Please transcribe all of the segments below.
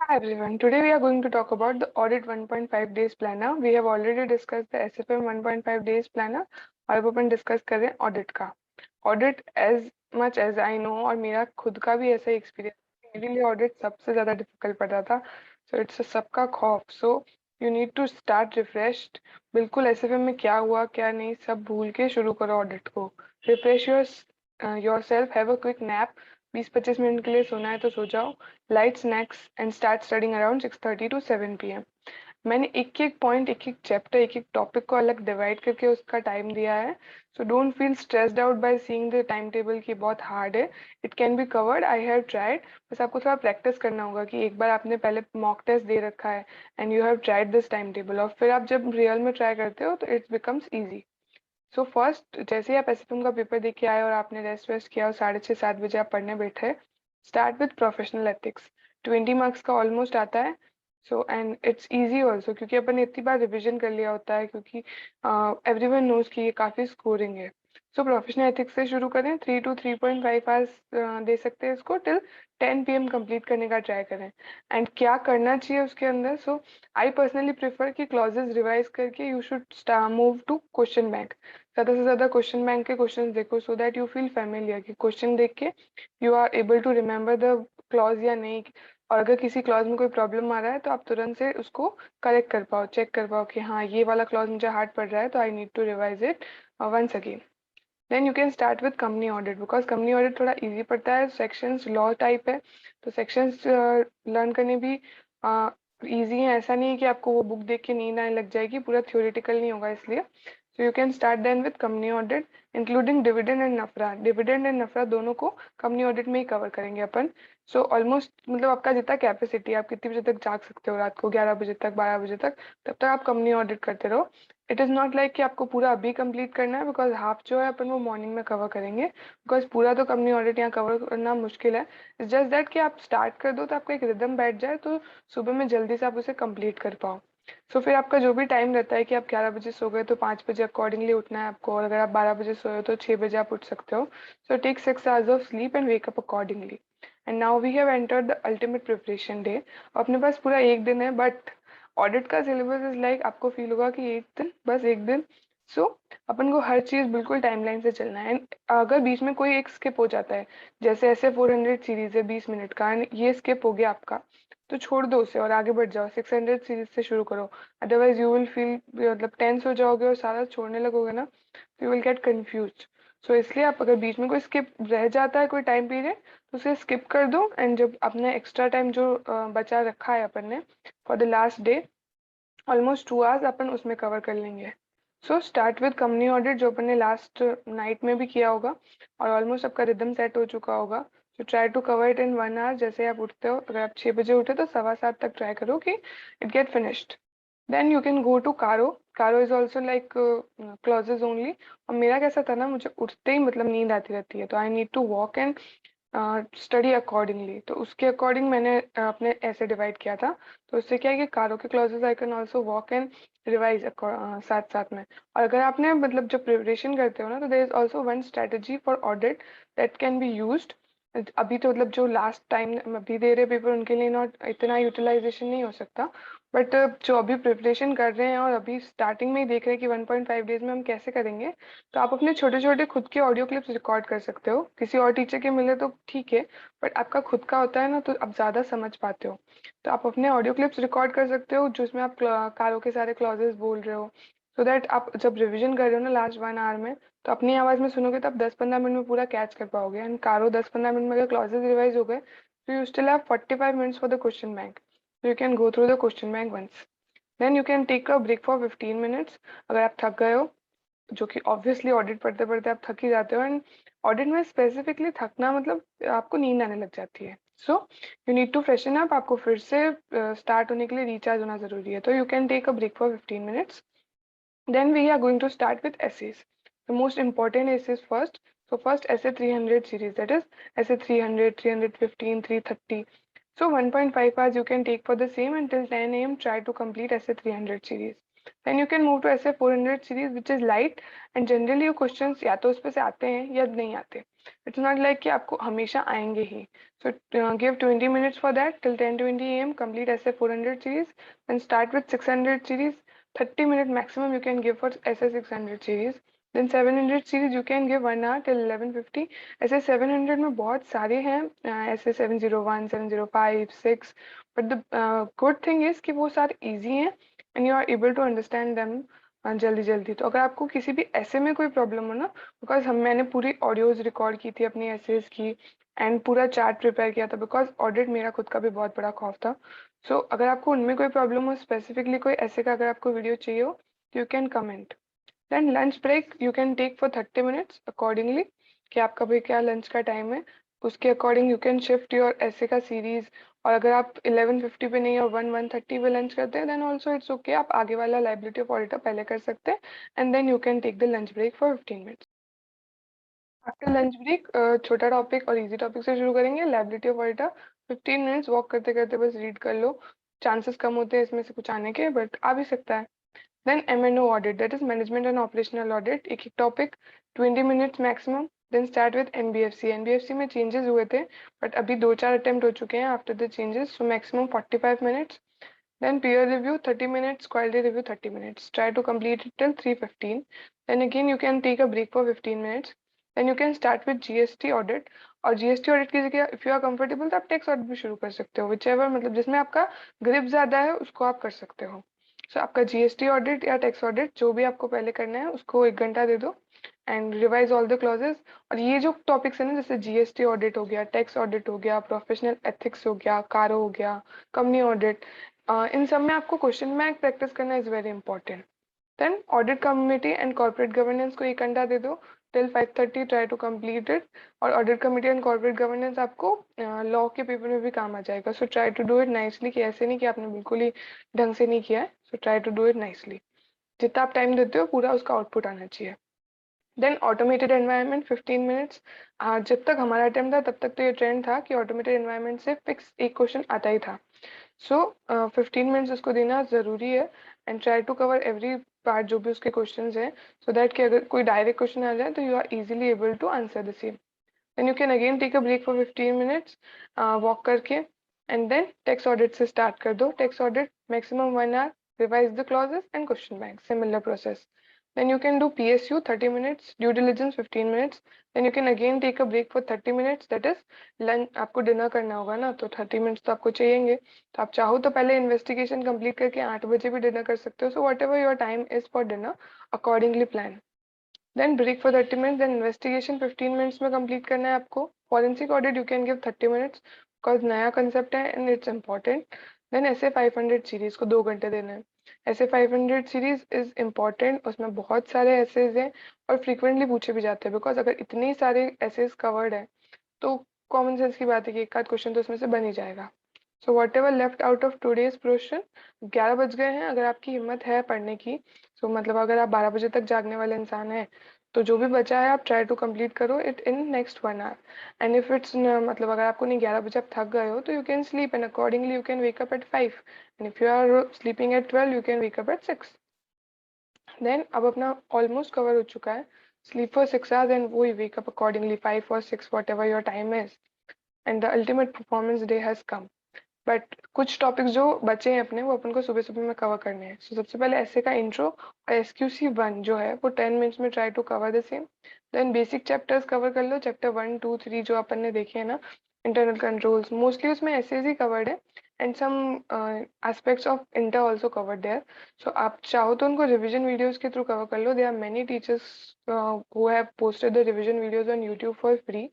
Hi everyone, today we are going to talk about the Audit 1.5 Days Planner. We have already discussed the SFM 1.5 Days Planner और अब अपन discuss कर रहे हैं audit का. Audit as much as I know और मेरा खुद का भी ऐसा एक्सपीरियंस, मेरे लिए ऑडिट सबसे ज़्यादा डिफिकल्ट पड़ा था. सो इट्स सबका खौफ. So you need to start refreshed. बिल्कुल एसएफएम में क्या हुआ क्या नहीं सब भूल के शुरू करो ऑडिट को. Refresh your self, have a quick nap. 20-25 minute के लिए सोना है तो सो जाओ. Light snacks and start studying around 6:30 to 7 p.m. मैंने एक एक पॉइंट, एक एक चैप्टर, एक एक टॉपिक को अलग डिवाइड करके उसका टाइम दिया है. So don't feel stressed out by seeing the time table की बहुत हार्ड है. It can be covered, I have tried. बस आपको थोड़ा प्रैक्टिस करना होगा कि एक बार आपने पहले मॉक टेस्ट दे रखा है and you have tried this time table और फिर आप जब रियल में ट्राई करते हो तो it's becomes easy. So first जैसे ही आप एसएफएम का पेपर दे के आए और आपने रेस्ट वेस्ट किया और 6:30-7 बजे आप पढ़ने बैठे, start with professional ethics. 20 marks का ऑलमोस्ट आता है. So and it's easy also क्योंकि अपन ने इतनी बार रिविजन कर लिया होता है, क्योंकि एवरीवन नोज कि ये काफ़ी स्कोरिंग है. सो प्रोफेशनल एथिक्स से शुरू करें. 3 to 3.5 आवर्स दे सकते हैं इसको. Till 10 p.m. कंप्लीट करने का ट्राई करें. एंड क्या करना चाहिए उसके अंदर. सो आई पर्सनली प्रेफर कि क्लॉजेस रिवाइज करके you should move to question bank. ज़्यादा से ज़्यादा क्वेश्चन बैंक के क्वेश्चन देखो so that you feel familiar कि क्वेश्चन देख के you are able to remember the clause या नहीं. और अगर किसी क्लॉज में कोई प्रॉब्लम आ रहा है तो आप तुरंत से उसको करेक्ट कर पाओ, चेक कर पाओ कि हाँ ये वाला क्लॉज मुझे हार्ड पड़ रहा है तो I need to revise it once again. Then you can start with company audit because company audit थोड़ा इजी पड़ता है. सेक्शंस लॉ टाइप है तो सेक्शंस लर्न करने भी इजी है. ऐसा नहीं है कि आपको वो बुक देख के नींद आने लग जाएगी, पूरा थ्योरेटिकल नहीं होगा इसलिए. So you can start then with company audit including dividend and नफरा. डिविडेंड एंड नफरा दोनों को कंपनी ऑडिट में ही कवर करेंगे अपन. सो ऑलमोस्ट मतलब आपका जितना कैपेसिटी, आप कितनी बजे तक जाग सकते हो रात को, 11 बजे तक, 12 बजे तक, तब तक आप कंपनी ऑडिट करते रहो. इट इज़ नॉट लाइक कि आपको पूरा अभी कंप्लीट करना है बिकॉज हाफ जो है अपन वो मॉर्निंग में कवर करेंगे, बिकॉज पूरा तो कंपनी ऑडिट यहाँ कवर करना मुश्किल है. इट्स जस्ट दैट कि आप स्टार्ट कर दो तो आपका एक रिदम बैठ जाए तो सुबह में जल्दी से आप उसे कंप्लीट कर पाओ. सो फिर आपका जो भी टाइम रहता है कि आप 11 बजे सो गए तो 5 बजे अकॉर्डिंगली उठना है आपको, और अगर आप 12 बजे सोए हो तो 6 बजे आप उठ सकते हो. So take 6 hours of sleep and wake up accordingly. And now we have entered the ultimate preparation day. अपने पास पूरा एक दिन है बट ऑडिट का सिलेबस इज लाइक आपको फील होगा कि एक दिन, बस एक दिन. सो अपन को हर चीज़ बिल्कुल टाइमलाइन से चलना है. एंड अगर बीच में कोई एक स्किप हो जाता है, जैसे ऐसे 400 सीरीज है 20 मिनट का एंड ये स्किप हो गया आपका, तो छोड़ दो उसे और आगे बढ़ जाओ. 600 सीरीज से शुरू करो. अदरवाइज यू विल फील मतलब टेंस हो जाओगे और सारा छोड़ने लगोगे ना, तो यू विल गेट कंफ्यूज. सो इसलिए आप अगर बीच में कोई स्किप रह जाता है कोई टाइम पीरियड तो उसे स्किप कर दो. एंड जब अपने एक्स्ट्रा टाइम जो बचा रखा है अपन ने for the last day, almost 2 hours अपन उसमें कवर कर लेंगे. So start with company audit जो अपन ने लास्ट नाइट में भी किया होगा और ऑलमोस्ट आपका रिदम सेट हो चुका होगा. So try to cover it in 1 hour. जैसे आप उठते हो, अगर आप 6 बजे उठे तो 7:15 तक ट्राई करो कि it get finished. Then you can go to CARO. CARO is also like clauses only. और मेरा कैसा था ना, मुझे उठते ही मतलब नींद आती रहती है तो I need to walk and study accordingly. तो उसके अकॉर्डिंग मैंने अपने ऐसे डिवाइड किया था. तो उससे क्या है कि कारो के clauses I can also walk and revise साथ साथ में. और अगर आपने मतलब जब प्रिपरेशन करते हो ना तो there is also one strategy for audit that can be used. अभी तो मतलब जो लास्ट टाइम अभी दे रहे पेपर उनके लिए नॉट इतना यूटिलाइजेशन नहीं हो सकता, बट जो अभी प्रिपरेशन कर रहे हैं और अभी स्टार्टिंग में ही देख रहे हैं कि 1.5 डेज में हम कैसे करेंगे, तो आप अपने छोटे छोटे खुद के ऑडियो क्लिप्स रिकॉर्ड कर सकते हो. किसी और टीचर के मिले तो ठीक है, बट आपका खुद का होता है ना तो आप ज़्यादा समझ पाते हो. तो आप अपने ऑडियो क्लिप्स रिकॉर्ड कर सकते हो जिसमें आप कारों के सारे क्लॉजेस बोल रहे हो. सो दैट आप जब रिविजन कर रहे हो ना लास्ट 1 hour में, तो अपनी आवाज़ में सुनोगे तो आप 10-15 मिनट में पूरा कैच कर पाओगे. एंड कारो 10-15 मिनट में अगर क्लॉजेस रिवाइज हो गए तो you still have 45 minutes for the question bank. So you can go through the question bank once. Then you can take a break for 15 minutes. अगर आप थक गए हो, जो कि ऑब्वियसली ऑडिट पढ़ते पढ़ते आप थक ही जाते हो. एंड ऑडिट में स्पेसिफिकली थकना मतलब आपको नींद आने लग जाती है. So you need to freshen up. आपको फिर से स्टार्ट होने के लिए रिचार्ज होना जरूरी है. तो you can take a break for 15 minutes. Then we are going to start with essays. The most important essays first. So first essay 300 series, that is essay 300, 315, 330. So 1.5 hours you can take for the same until 10 a.m. Try to complete essay 300 series. Then you can move to SA 400 series which is light and generally question या तो उस पे से आते हैं या नहीं आते. इट्स नॉट लाइक कि आपको हमेशा आएंगे ही. So give 20 minutes for that till 10:20 AM. Complete ऐसे 400 series and start with 600 series. 30 minute maximum you can give for ऐसे 600 series. Then 700 series you can give 1 hour till 11:50. ऐसे 700 में बहुत सारे हैं, ऐसे 701, 705, 6. But the good thing is कि वो सारे easy हैं and you are able to understand them जल्दी जल्दी. तो अगर आपको किसी भी ऐसे में कोई प्रॉब्लम हो ना, बिकॉज मैंने पूरी ऑडियोज रिकॉर्ड की थी अपनी एसेज की एंड पूरा चार्ट प्रिपेयर किया था, बिकॉज ऑडिट मेरा खुद का भी बहुत बड़ा खौफ था. सो अगर आपको उनमें कोई प्रॉब्लम हो, स्पेसिफिकली कोई ऐसे का अगर आपको वीडियो चाहिए हो, तो you can comment. Then lunch break you can take for 30 minutes accordingly, कि आपका भाई क्या लंच का टाइम है, उसके according you can shift your SA का सीरीज. और अगर आप 11:50 पे नहीं और 1:30 पे लंच करते हैं, देन ऑल्सो इट्स ओके, आप आगे वाला लाइबिलिटी ऑफ ऑडिटर पहले कर सकते हैं and then you can take the lunch break for 15 minutes. After lunch break छोटा टॉपिक और इजी टॉपिक से शुरू करेंगे. Liability of auditor 15 minutes walk करते करते बस रीड कर लो. चांसेस कम होते हैं इसमें से कुछ आने के, बट आ भी सकता है. Then M&O audit, that is management and operational audit, एक एक topic, 20 minutes maximum. Then start with NBFC. NBFC में changes हुए थे, but अभी 2-4 attempt हो चुके हैं after the changes, so maximum 45 minutes. Then peer review 30 minutes, quality review 30 minutes. Try to complete it till 3:15. Then again you can take a break for 15 minutes. Then you can start with GST audit. और GST audit की जगह if you are comfortable तो आप tax audit भी शुरू कर सकते हो, whichever, मतलब जिसमें आपका ग्रिप ज्यादा है उसको आप कर सकते हो. सो आपका GST ऑडिट या टैक्स ऑडिट जो भी आपको पहले करना है उसको 1 घंटा दे दो and revise all the clauses. और ये जो टॉपिक्स है ना, जैसे GST ऑडिट हो गया, टैक्स ऑडिट हो गया, प्रोफेशनल एथिक्स हो गया, कारो हो गया, कंपनी ऑडिट, इन सब में आपको क्वेश्चन बैंक प्रैक्टिस करना is very important. Then audit committee and corporate governance को 1 घंटा दे दो till 5:30. Try to complete it. और audit committee and corporate governance आपको लॉ के पेपर में भी काम आ जाएगा. So try to do it nicely, कि ऐसे नहीं कि आपने बिल्कुल ही ढंग से नहीं किया है. So try to do it nicely. जितना आप टाइम देते हो पूरा उसका आउटपुट आना चाहिए. Then automated environment 15 minutes. जब तक हमारा अटेम्प्ट था तब तक तो ये ट्रेंड था कि ऑटोमेटेड एनवायरनमेंट से फिक्स एक क्वेश्चन आता ही था. सो 15 minutes उसको देना ज़रूरी है and try to cover every part जो भी उसके क्वेश्चन हैं, सो दैट कि अगर कोई डायरेक्ट क्वेश्चन आ जाए तो you are easily able to answer the same. Then you can again take a break for 15 minutes walk करके एंड देन टेक्स्ट ऑडिट से स्टार्ट कर दो. Tax audit maximum 1 hour. Revise the clauses and question bank, similar process. Then you can do PSU 30 minutes, due diligence 15 minutes. Then you can again take a break for 30 minutes. That is lunch. आपको dinner करना होगा ना, तो 30 minutes तो आपको चाहिए. तो आप चाहो तो पहले इन्वेस्टिगेशन कंप्लीट करके 8 बजे भी डिनर कर सकते हो. So whatever your time is for dinner accordingly plan. Then break for 30 minutes. Then investigation 15 minutes में कंप्लीट करना है आपको. Forensic audit you can give 30 minutes because नया कंसेप्ट है एंड इट्स इम्पॉर्टेंट. देन ऐसे 500 सीरीज को 2 घंटे देना है. ऐसे 500 सीरीज इज इम्पॉर्टेंट, उसमें बहुत सारे एसेज हैं और फ्रीक्वेंटली पूछे भी जाते हैं, बिकॉज अगर इतने सारे एसेज कवर्ड है तो कॉमन सेंस की बात है कि एक आध क्वेश्चन तो उसमें से बन ही जाएगा. So what ever left out of today's portion. 11 बज गए हैं. अगर आपकी हिम्मत है पढ़ने की, सो मतलब अगर आप 12 बजे तक जागने वाले इंसान हैं, तो जो भी बचा है आप ट्राई टू कंप्लीट करो it in next 1 hour. And if it's मतलब अगर आपको नहीं 11 बजे आप थक गए हो तो you can sleep and accordingly you can wake up at 5. And if you are sleeping at 12 you can wake up at 6. Then अब अपना ऑलमोस्ट कवर हो चुका है. स्लीप फॉर 6 hours एंड वो वेक up accordingly 5 or 6 what ever your time is and the ultimate performance day has come. But कुछ topics जो बचे हैं अपने, वो अपन को सुबह सुबह में कवर करने हैं. So, सबसे पहले ऐसे का इंट्रो और SQC 1 जो है वो 10 minutes में try to cover the same. Then basic chapters cover कर लो, चैप्टर 1, 2, 3 जो अपन ने देखे हैं ना, इंटरनल कंट्रोल्स मोस्टली उसमें ऐसे ही कवर्ड है and some aspects of inter also covered there. So आप चाहो तो उनको रिविजन वीडियोज के थ्रू कवर कर लो. They are many teachers who have posted the revision videos on YouTube for free.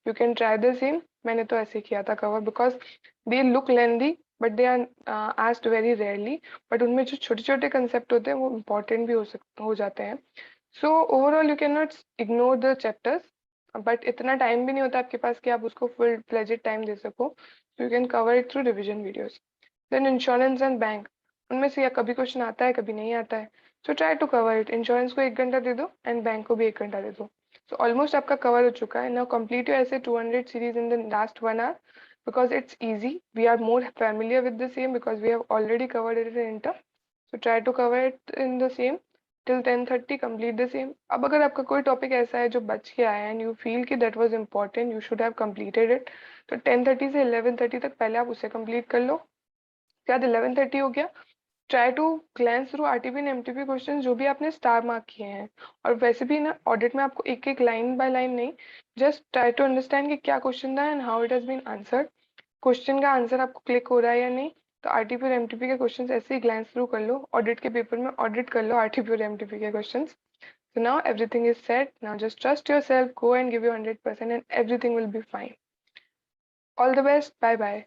You can try the same. मैंने तो ऐसे किया था cover, because they look lengthy but they are asked very rarely. But उनमें जो छोटे छोटे concept होते हैं वो इम्पोर्टेंट भी हो जाते हैं. So overall you can not ignore the chapters, but इतना टाइम भी नहीं होता आपके पास कि आप उसको फुल फ्लेजेड टाइम दे सको. You can cover it through revision videos. Then insurance and bank, उनमें से या कभी क्वेश्चन आता है कभी नहीं आता है. So try to cover it. Insurance को 1 घंटा दे दो एंड बैंक को भी 1 घंटा दे दो. सो ऑलमोस्ट आपका कवर हो चुका है. नाउ कंप्लीट योर ऐसे 200 series in the last 1 hour. Because it's easy, we are more familiar with the same because we have already covered it in inter. So try to cover it in the same till 10:30, complete the same. अब अगर आपका कोई topic ऐसा है जो बच के आया एंड यू फील कि that was important, you should have completed it, तो 10:30 से 11:30 तक पहले आप उसे कंप्लीट कर लो। क्या 11:30 हो गया, try to glance through RTP and MTP question जो भी आपने स्टार मार्क किए हैं। और वैसे भी ना ऑडिट में आपको एक एक लाइन बाय लाइन नहीं, जस्ट ट्राई टू अंडरस्टैंड कि क्या क्वेश्चन था and how it has been answered. Question का आंसर आपको क्लिक हो रहा है या नहीं, तो आरटीपी और एमटीपी के क्वेश्चंस ऐसे ही ग्लैंस थ्रू कर लो। ऑडिट के पेपर में ऑडिट कर लो आरटीपी और एमटीपी के questions. So now everything is set, now just trust yourself, go and give you 100% and everything will be fine. All the best, bye bye.